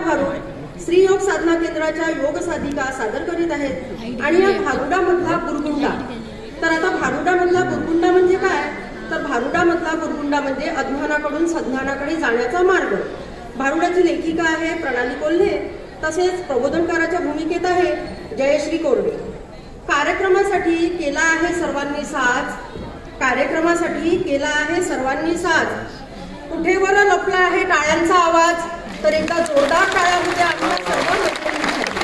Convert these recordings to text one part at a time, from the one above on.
भारूड श्री योग साधना केंद्राच्या योग साधिका सादर करीत आहेत. आणि या भारुडामधला बुरगुंडा, तर आता भारुडामधला बुरगुंडा म्हणजे काय, तर भारुडामधला बुरगुंडा म्हणजे अज्ञानाकडून सज्ञानाकडे जाण्याचा मार्ग. भारुडाची लेखिका आहे प्रणाली कोल्हे, तसेच प्रबोधनकाराच्या भूमिकेत आहे जयश्री कोरडे. कार्यक्रमासाठी केला आहे सर्वांनी साज, कार्यक्रमासाठी केला आहे सर्वांनी साज. कुठे वर लपला आहे टाळ्यांचा आवाज, तर एकदा जोरदार टाळ्या होत्या आम्हाला सर्व मैत्रिणींसाठी.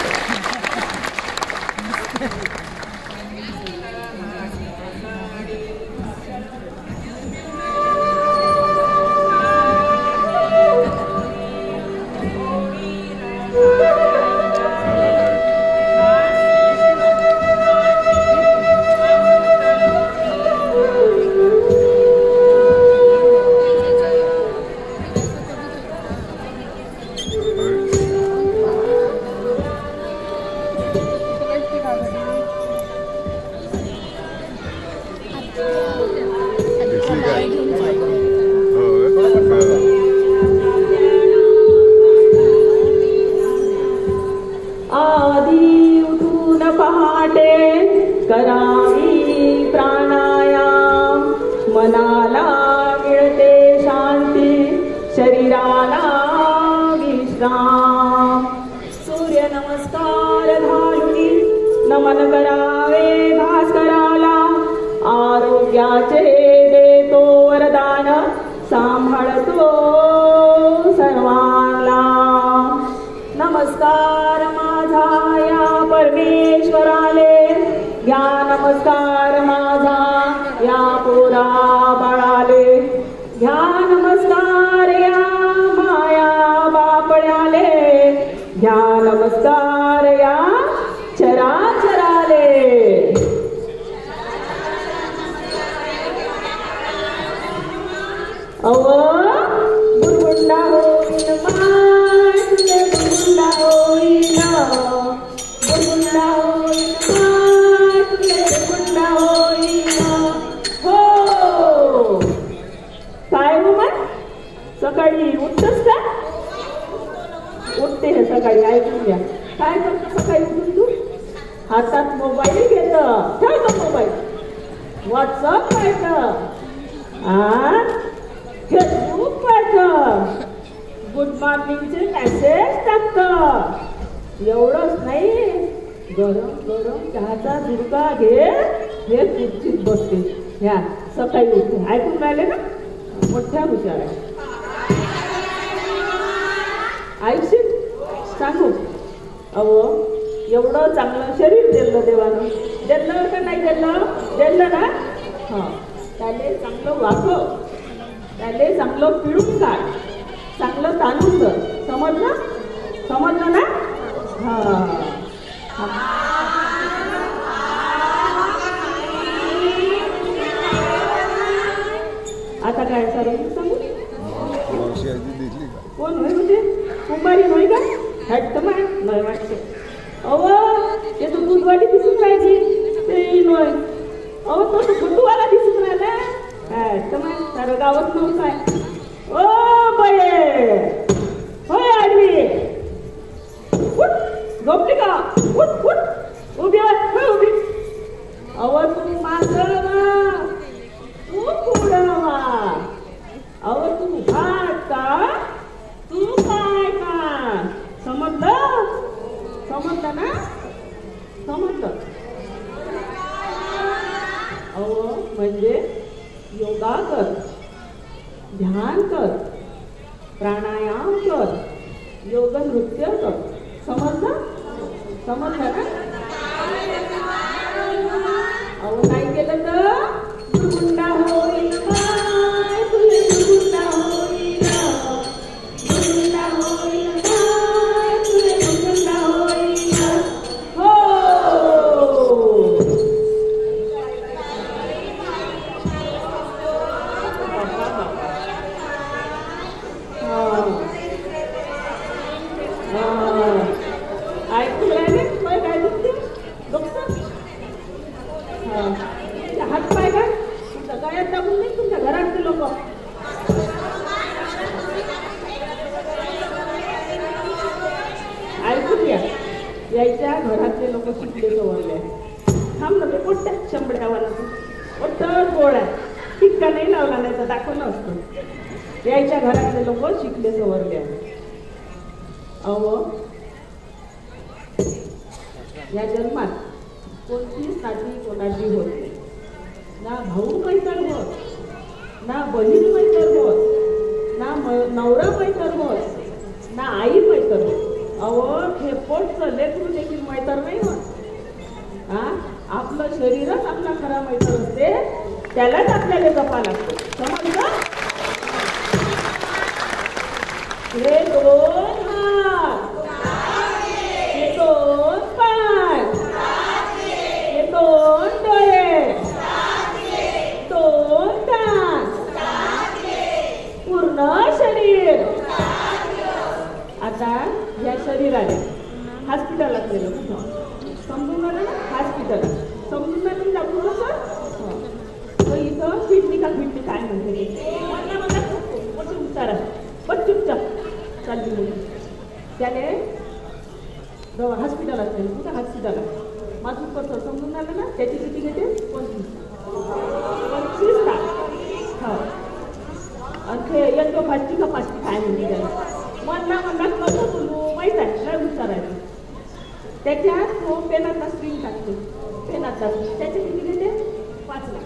यायच्या घरातले लोक शिकले सवरले थांब ना ते पोट्या शंभड्या वाला मोठं गोड आहे टिक्का नाही लावला नाही तर दाखवलं असतं यायच्या घरातले लोक शिकले सवरले आहे अहो या जन्मात कोणतीच नाती कोणाची होत नाही ना भाऊ मैत्र होत ना बहीण मैत्र होत ना नवरा मैत्र होत ना आई मैत्र होत अहो हे पोटचं लेकरू देखील मैत्र नाही होत हा आपलं शरीरच आपला खरा मैत्र असते त्यालाच आपल्याला जपा लागतो समजलं हे दोन हात हे दोन पाय हे दोन डोळे दोन कान पूर्ण शरीर आता या शरीराने हॉस्पिटलात गेलो समजून आलं ना हॉस्पिटल समजून आलं जाऊ कसं इथं फिटली का फिटली काय म्हणते मला मला उतारा पण चुपचाप चालली मुली त्याने हॉस्पिटल असते कुठं हॉस्पिटल माझं कसं समजून आलं ना त्याची किती घेते 25 लाख हो आणि ते येतो फास्टी का फास्टी काय म्हणते त्याला मला कसं बोलू माहीत आहे काय विचारायचं त्याच्यात तो पेनाचा स्क्रीन टाकतो पेनाचा त्याचे किती घेते 5 लाख